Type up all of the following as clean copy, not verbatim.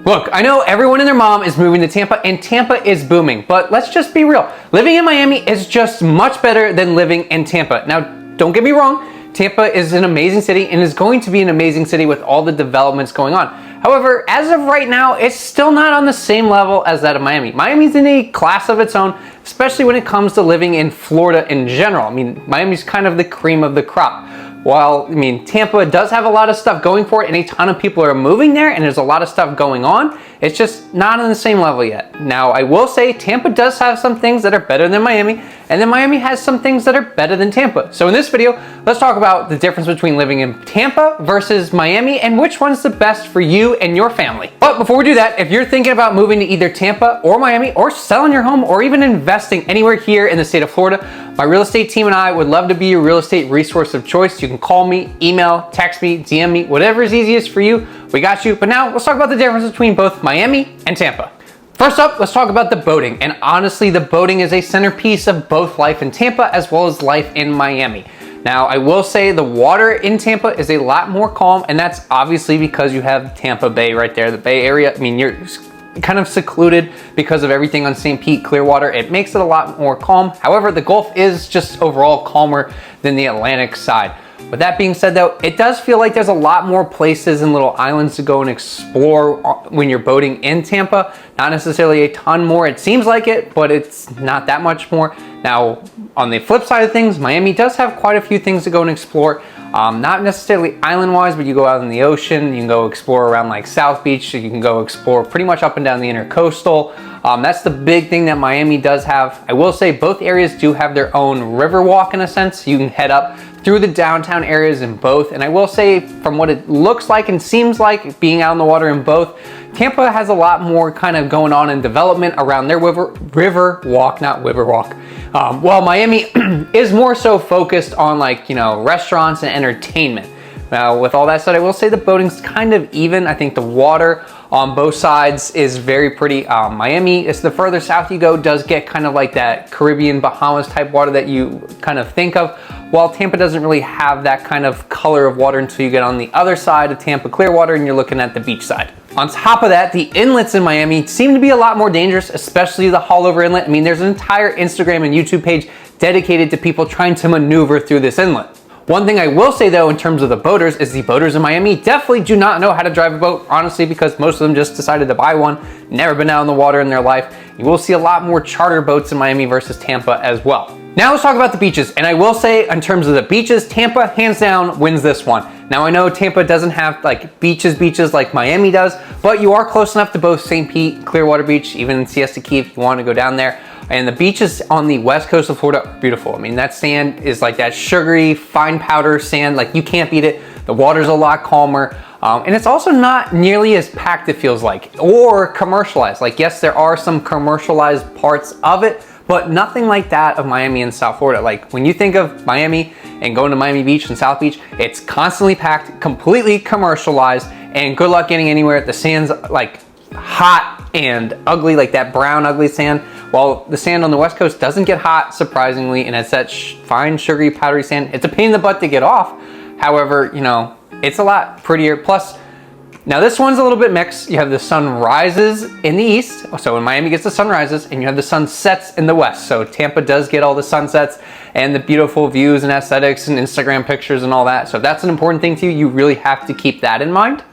Look, I know everyone and their mom is moving to Tampa, and Tampa is booming, but let's just be real. Living in Miami is just much better than living in Tampa. Now, don't get me wrong, Tampa is an amazing city and is going to be an amazing city with all the developments going on. However, as of right now, it's still not on the same level as that of Miami. Miami's in a class of its own, especially when it comes to living in Florida in general. I mean, Miami's kind of the cream of the crop. While, Tampa does have a lot of stuff going for it and a ton of people are moving there and there's a lot of stuff going on, it's just not on the same level yet. Now, I will say Tampa does have some things that are better than Miami, and then Miami has some things that are better than Tampa. So in this video, let's talk about the difference between living in Tampa versus Miami and which one's the best for you and your family. But before we do that, if you're thinking about moving to either Tampa or Miami or selling your home or even investing anywhere here in the state of Florida, my real estate team and I would love to be your real estate resource of choice. You can call me, email, text me, DM me, whatever is easiest for you, we got you. But now let's talk about the difference between both Miami and Tampa. First up, let's talk about the boating. And honestly, the boating is a centerpiece of both life in Tampa as well as life in Miami. Now, I will say the water in Tampa is a lot more calm, and that's obviously because you have Tampa Bay right there, the Bay Area. You're kind of secluded because of everything on St. Pete, Clearwater. It makes it a lot more calm. However, the Gulf is just overall calmer than the Atlantic side. With that being said though, it does feel like there's a lot more places and little islands to go and explore when you're boating in Tampa. Not necessarily a ton more, it seems like it, but it's not that much more. Now, on the flip side of things, Miami does have quite a few things to go and explore. Not necessarily island-wise, but you go out in the ocean, you can go explore around like South Beach, you can go explore pretty much up and down the intercoastal. That's the big thing that Miami does have. I will say both areas do have their own river walk in a sense. You can head up through the downtown areas in both. And I will say from what it looks like and seems like being out in the water in both, Tampa has a lot more kind of going on in development around their river walk, not river walk. While Miami is more so focused on restaurants and entertainment. Now, with all that said, I will say the boating's kind of even. I think the water on both sides is very pretty. Miami, is the further south you go, does get kind of like that Caribbean, Bahamas type water that you kind of think of, while Tampa doesn't really have that kind of color of water until you get on the other side of Tampa, Clearwater, and you're looking at the beach side. On top of that, the inlets in Miami seem to be a lot more dangerous, especially the Haulover Inlet. There's an entire Instagram and YouTube page dedicated to people trying to maneuver through this inlet. One thing I will say though, in terms of the boaters, is the boaters in Miami definitely do not know how to drive a boat, honestly, because most of them just decided to buy one, never been out in the water in their life. You will see a lot more charter boats in Miami versus Tampa as well. Now let's talk about the beaches, and I will say in terms of the beaches, Tampa hands down wins this one. Now I know Tampa doesn't have beaches like Miami does, but you are close enough to both St. Pete, Clearwater Beach, even Siesta Key if you want to go down there. And the beaches on the west coast of Florida are beautiful. That sand is like that sugary, fine powder sand, you can't beat it. The water's a lot calmer. And it's also not nearly as packed, it feels like, or commercialized. Yes, there are some commercialized parts of it, but nothing like that of Miami and South Florida. When you think of Miami and going to Miami Beach and South Beach, it's constantly packed, completely commercialized, and good luck getting anywhere. The sand's hot and ugly, that brown ugly sand, while the sand on the west coast doesn't get hot, surprisingly, and it's that fine sugary powdery sand. It's a pain in the butt to get off. However, it's a lot prettier. Plus, now this one's a little bit mixed. You have the sun rises in the east, so in Miami gets the sun rises, and you have the sun sets in the west. So Tampa does get all the sunsets and the beautiful views and aesthetics and Instagram pictures and all that. So if that's an important thing to you, you really have to keep that in mind.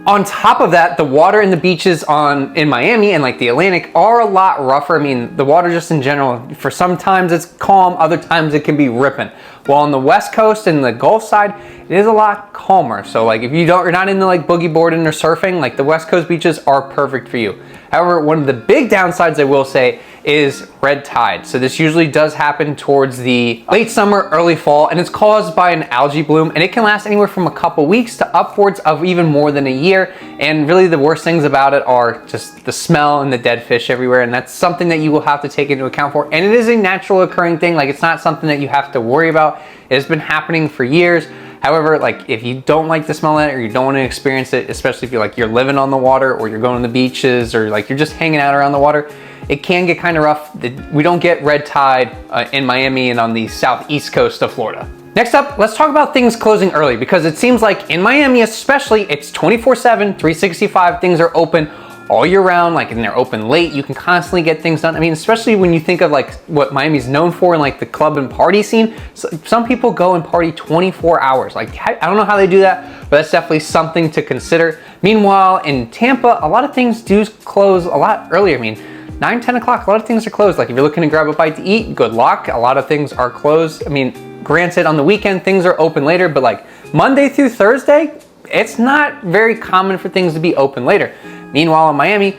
On top of that, the water in the beaches in Miami and the Atlantic are a lot rougher. The water just in general, for sometimes it's calm, other times it can be ripping. While on the west coast and the Gulf side, it is a lot calmer. So if you're not into boogie boarding or surfing, the west coast beaches are perfect for you. However, one of the big downsides I will say is red tide. So this usually does happen towards the late summer, early fall, and it's caused by an algae bloom, and it can last anywhere from a couple weeks to upwards of even more than a year. And really the worst things about it are just the smell and the dead fish everywhere, and that's something that you will have to take into account for. And it is a natural occurring thing. It's not something that you have to worry about. It has been happening for years. However, if you don't like the smell of it or you don't want to experience it, especially if you're living on the water or you're going to the beaches or you're just hanging out around the water, it can get kind of rough. We don't get red tide in Miami and on the southeast coast of Florida. Next up, let's talk about things closing early, because it seems like in Miami especially, it's 24/7, 365, things are open all year round, like, and they're open late. You can constantly get things done. I mean, especially when you think of like what Miami's known for in like the club and party scene. So some people go and party 24 hours. Like, I don't know how they do that, but that's definitely something to consider. Meanwhile, in Tampa, a lot of things do close a lot earlier. I mean, 9, 10 o'clock, a lot of things are closed. Like if you're looking to grab a bite to eat, good luck. A lot of things are closed. I mean, granted, on the weekend, things are open later, but like Monday through Thursday, it's not very common for things to be open later. Meanwhile, in Miami,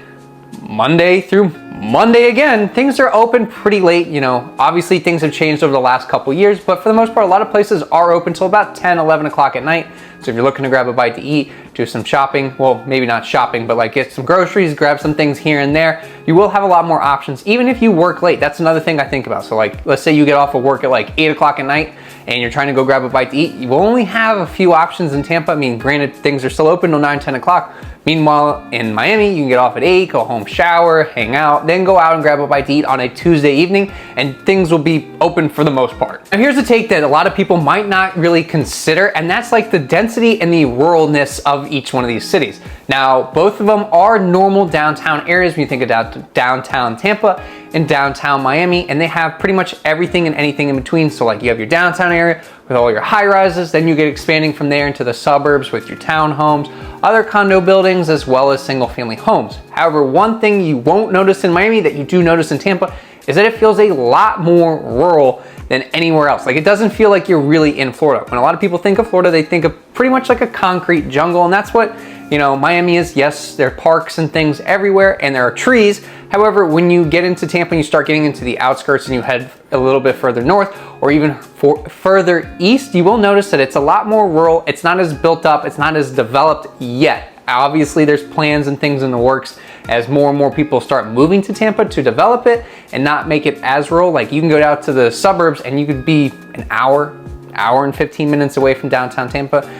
Monday through Monday again, things are open pretty late. You know, obviously things have changed over the last couple years, but for the most part, a lot of places are open till about 10, 11 o'clock at night. So if you're looking to grab a bite to eat, do some shopping, well, maybe not shopping, but like get some groceries, grab some things here and there, you will have a lot more options, even if you work late. That's another thing I think about. So like, let's say you get off of work at like 8 o'clock at night and you're trying to go grab a bite to eat, you will only have a few options in Tampa. I mean, granted, things are still open till 9, 10 o'clock. Meanwhile, in Miami, you can get off at 8, go home, shower, hang out, then go out and grab a bite to eat on a Tuesday evening, and things will be open for the most part. Now here's a take that a lot of people might not really consider, and that's like the density and the ruralness of each one of these cities. Now, both of them are normal downtown areas when you think of downtown Tampa and downtown Miami, and they have pretty much everything and anything in between. So like you have your downtown area with all your high rises, then you get expanding from there into the suburbs with your townhomes, other condo buildings, as well as single family homes. However, one thing you won't notice in Miami that you do notice in Tampa is that it feels a lot more rural than anywhere else. Like it doesn't feel like you're really in Florida. When a lot of people think of Florida, they think of pretty much like a concrete jungle, and that's what, you know, Miami is. Yes, there are parks and things everywhere, and there are trees. However, when you get into Tampa and you start getting into the outskirts and you head a little bit further north or even further east, you will notice that it's a lot more rural. It's not as built up. It's not as developed yet. Obviously, there's plans and things in the works as more and more people start moving to Tampa to develop it and not make it as rural. Like you can go out to the suburbs and you could be an hour and 15 minutes away from downtown Tampa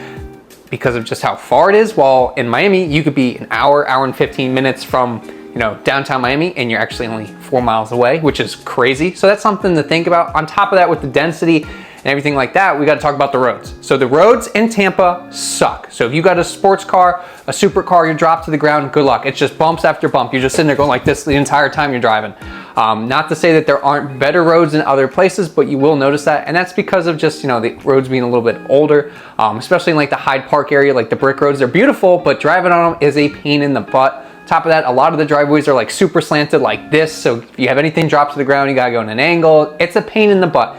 because of just how far it is. While in Miami, you could be an hour and 15 minutes from, you know, downtown Miami, and you're actually only 4 miles away, which is crazy. So that's something to think about. On top of that, with the density and everything like that, we got to talk about the roads. So the roads in Tampa suck. So if you got a sports car, a supercar, you're dropped to the ground, good luck. It's just bumps after bump. You're just sitting there going like this the entire time you're driving. Not to say that there aren't better roads in other places, but you will notice that. And that's because of just, you know, the roads being a little bit older, especially in like the Hyde Park area, like the brick roads, they're beautiful, but driving on them is a pain in the butt. Top of that, a lot of the driveways are like super slanted like this. So if you have anything drop to the ground, you gotta go in an angle. It's a pain in the butt.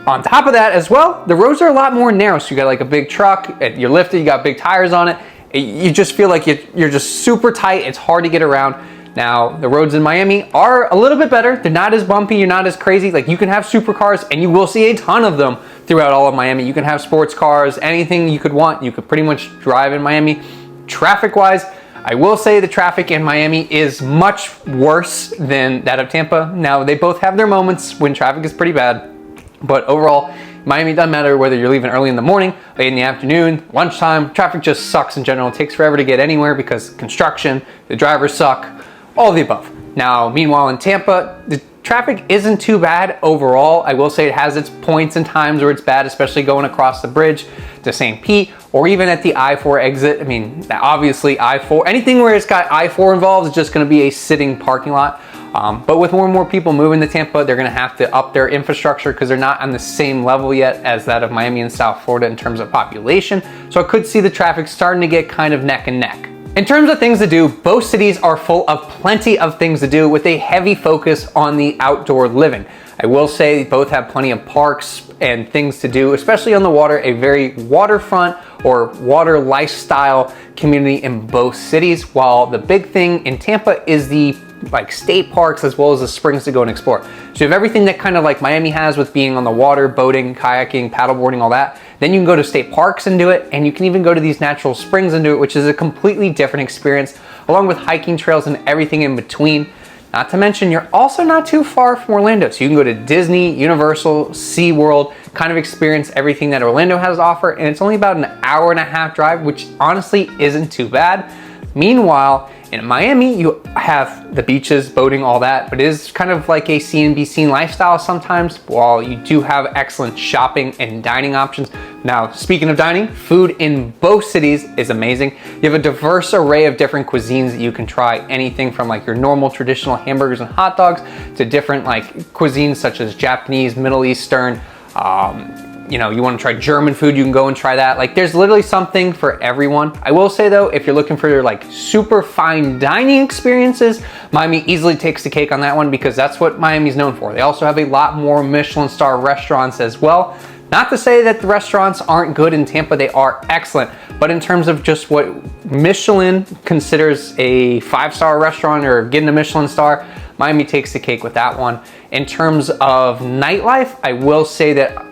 On top of that as well, the roads are a lot more narrow. So you got like a big truck, you're lifted, you got big tires on it. You just feel like you're just super tight. It's hard to get around. Now, the roads in Miami are a little bit better. They're not as bumpy, you're not as crazy. Like you can have supercars, and you will see a ton of them throughout all of Miami. You can have sports cars, anything you could want. You could pretty much drive in Miami. Traffic-wise, I will say the traffic in Miami is much worse than that of Tampa. Now, they both have their moments when traffic is pretty bad, but overall, Miami doesn't matter whether you're leaving early in the morning, late in the afternoon, lunchtime, traffic just sucks in general. It takes forever to get anywhere because construction, the drivers suck, all of the above. Now, meanwhile in Tampa, the traffic isn't too bad overall. I will say it has its points and times where it's bad, especially going across the bridge to St. Pete or even at the I-4 exit. I mean, obviously I-4, anything where it's got I-4 involved is just gonna be a sitting parking lot. But with more and more people moving to Tampa, they're gonna have to up their infrastructure because they're not on the same level yet as that of Miami and South Florida in terms of population. So I could see the traffic starting to get kind of neck and neck. In terms of things to do, both cities are full of plenty of things to do with a heavy focus on the outdoor living. I will say both have plenty of parks and things to do, especially on the water, a very waterfront or water lifestyle community in both cities, while the big thing in Tampa is the like state parks as well as the springs to go and explore. So you have everything that kind of like Miami has with being on the water, boating, kayaking, paddleboarding, all that. Then you can go to state parks and do it, and you can even go to these natural springs and do it, which is a completely different experience, along with hiking trails and everything in between. Not to mention, you're also not too far from Orlando. So you can go to Disney, Universal, SeaWorld, kind of experience everything that Orlando has to offer, and it's only about an hour and a half drive, which honestly isn't too bad. Meanwhile, In Miami, you have the beaches, boating, all that, but it is kind of like a see and be seen lifestyle sometimes, while you do have excellent shopping and dining options. Now, speaking of dining, food in both cities is amazing. You have a diverse array of different cuisines that you can try, anything from like your normal traditional hamburgers and hot dogs to different like cuisines such as Japanese, Middle Eastern, you know, you want to try German food, you can go and try that. Like, there's literally something for everyone. I will say though, if you're looking for like super fine dining experiences, Miami easily takes the cake on that one, because that's what Miami's known for. They also have a lot more Michelin star restaurants as well. Not to say that the restaurants aren't good in Tampa, they are excellent. But in terms of just what Michelin considers a 5-star restaurant or getting a Michelin star, Miami takes the cake with that one. In terms of nightlife, I will say that,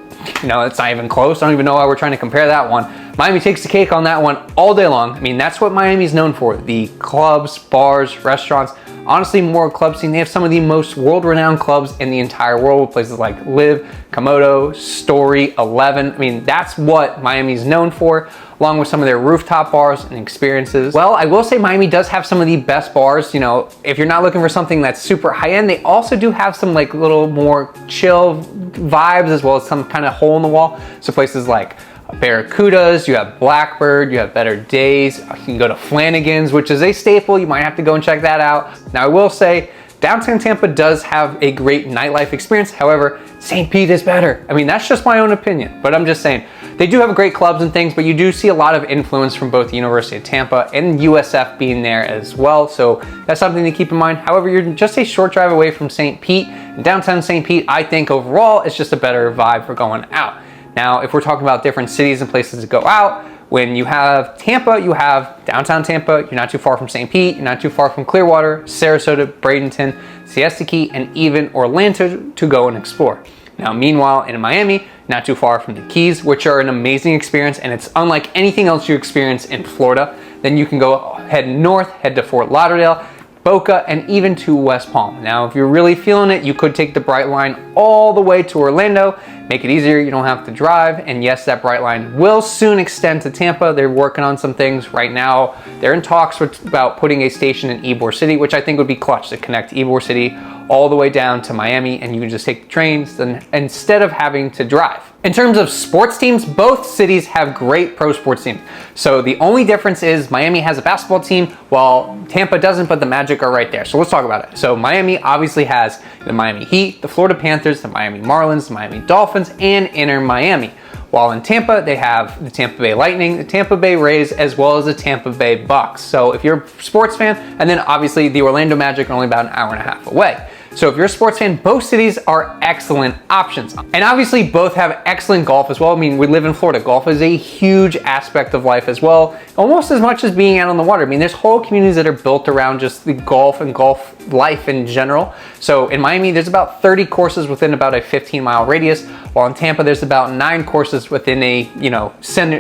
you know, it's not even close. I don't even know why we're trying to compare that one. Miami takes the cake on that one all day long. I mean, that's what Miami's known for. The clubs, bars, restaurants, honestly more club scene. They have some of the most world-renowned clubs in the entire world, places like Live, Komodo, Story, 11. I mean, that's what Miami's known for, along with some of their rooftop bars and experiences. Well, I will say Miami does have some of the best bars. You know, if you're not looking for something that's super high-end, they also do have some like little more chill vibes, as well as some kind of hole in the wall. So places like Barracudas, you have Blackbird, you have Better Days, you can go to Flanagan's, which is a staple. You might have to go and check that out. Now, I will say downtown Tampa does have a great nightlife experience. However, St. Pete is better. I mean, that's just my own opinion, but I'm just saying they do have great clubs and things, but you do see a lot of influence from both the University of Tampa and USF being there as well. So that's something to keep in mind. However, you're just a short drive away from St. Pete. Downtown St. Pete, I think overall, it's just a better vibe for going out. Now, if we're talking about different cities and places to go out, when you have Tampa, you have downtown Tampa. You're not too far from St. Pete. You're not too far from Clearwater, Sarasota, Bradenton, Siesta Key, and even Orlando to go and explore. Now, meanwhile, in Miami, not too far from the Keys, which are an amazing experience, and it's unlike anything else you experience in Florida. Then you can go head north, head to Fort Lauderdale, Boca, and even to West Palm. Now, if you're really feeling it, you could take the Bright Line all the way to Orlando, make it easier, you don't have to drive. And yes, that Bright Line will soon extend to Tampa. They're working on some things right now. They're in talks about putting a station in Ybor City, which I think would be clutch to connect Ybor City all the way down to Miami, and you can just take the trains instead of having to drive. In terms of sports teams, both cities have great pro sports teams. So the only difference is Miami has a basketball team while Tampa doesn't, but the Magic are right there. So let's talk about it. So Miami obviously has the Miami Heat, the Florida Panthers, the Miami Marlins, the Miami Dolphins, and Inter Miami. While in Tampa, they have the Tampa Bay Lightning, the Tampa Bay Rays, as well as the Tampa Bay Bucks. So if you're a sports fan, and then obviously the Orlando Magic are only about an hour and a half away. So if you're a sports fan, both cities are excellent options. And obviously both have excellent golf as well. I mean, we live in Florida. Golf is a huge aspect of life as well, almost as much as being out on the water. I mean, there's whole communities that are built around just the golf and golf life in general. So in Miami, there's about 30 courses within about a 15-mile radius, while in Tampa, there's about 9 courses within a,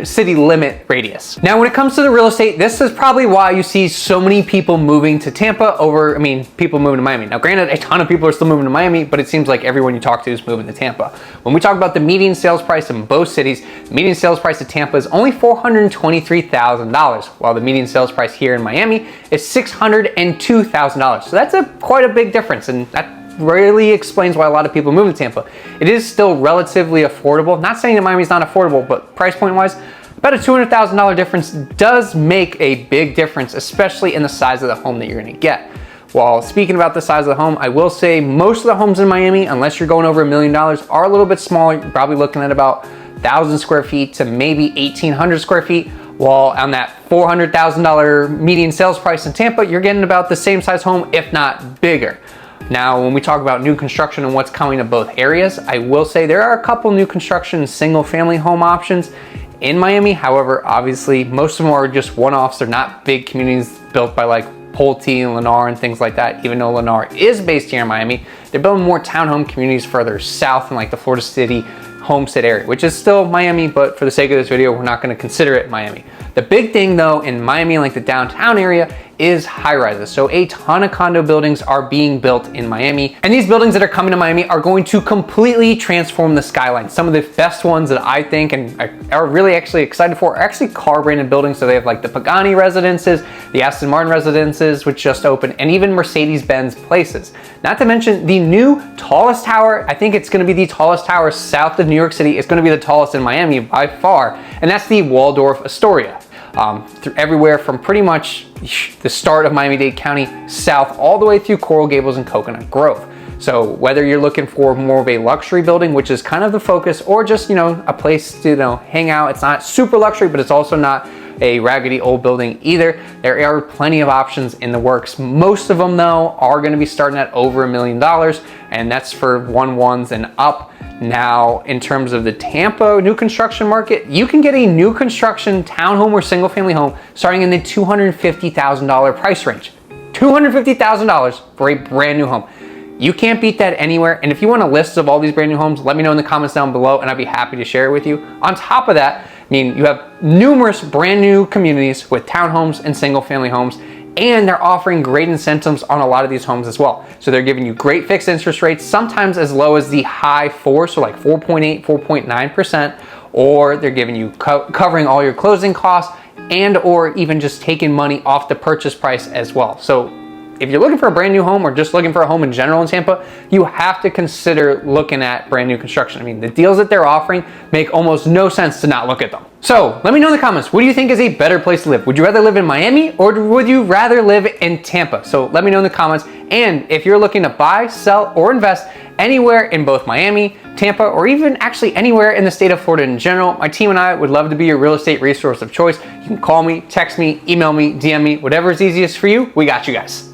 city limit radius. Now, when it comes to the real estate, this is probably why you see so many people moving to Tampa people moving to Miami. Now, granted, a ton of people are still moving to Miami, but it seems like everyone you talk to is moving to Tampa. When we talk about the median sales price in both cities, the median sales price of Tampa is only $423,000, while the median sales price here in Miami is $602,000. So that's quite a big difference, and that really explains why a lot of people move to Tampa. It is still relatively affordable. Not saying that Miami's not affordable, but price point wise, about a $200,000 difference does make a big difference, especially in the size of the home that you're gonna get. While speaking about the size of the home, I will say most of the homes in Miami, unless you're going over $1 million, are a little bit smaller. You're probably looking at about 1,000 square feet to maybe 1,800 square feet. While on that $400,000 median sales price in Tampa, you're getting about the same size home, if not bigger. Now, when we talk about new construction and what's coming to both areas, I will say there are a couple new construction single family home options in Miami. However, obviously, most of them are just one-offs. They're not big communities built by like Pulte and Lennar and things like that. Even though Lennar is based here in Miami, they're building more townhome communities further south in like the Florida City, Homestead area, which is still Miami, but for the sake of this video, we're not going to consider it Miami. The big thing though in Miami, like the downtown area, is high rises. So a ton of condo buildings are being built in Miami. And these buildings that are coming to Miami are going to completely transform the skyline. Some of the best ones that I think and are really actually excited for are actually car branded buildings. So they have like the Pagani residences, the Aston Martin residences, which just opened, and even Mercedes-Benz places. Not to mention the new tallest tower. I think it's going to be the tallest tower south of New York City. It's going to be the tallest in Miami by far, and that's the Waldorf Astoria. Through everywhere from pretty much the start of Miami-Dade County south all the way through Coral Gables and Coconut Grove. So whether you're looking for more of a luxury building, which is kind of the focus, or just, a place to, hang out, it's not super luxury, but it's also not a raggedy old building either. There are plenty of options in the works. Most of them though are going to be starting at over $1 million, and that's for 1-1s and up. Now, in terms of the Tampa new construction market, you can get a new construction townhome or single family home starting in the $250,000 price range. $250,000 for a brand new home. You can't beat that anywhere. And if you want a list of all these brand new homes, let me know in the comments down below and I'd be happy to share it with you. On top of that, you have numerous brand new communities with townhomes and single family homes, and they're offering great incentives on a lot of these homes as well. So they're giving you great fixed interest rates, sometimes as low as the high 4s, so like 4.8, 4.9%, or they're giving you covering all your closing costs and or even just taking money off the purchase price as well. So if you're looking for a brand new home or just looking for a home in general in Tampa, you have to consider looking at brand new construction. The deals that they're offering make almost no sense to not look at them. So let me know in the comments, what do you think is a better place to live? Would you rather live in Miami or would you rather live in Tampa? So let me know in the comments. And if you're looking to buy, sell, or invest anywhere in both Miami, Tampa, or even actually anywhere in the state of Florida in general, my team and I would love to be your real estate resource of choice. You can call me, text me, email me, DM me, whatever is easiest for you. We got you guys.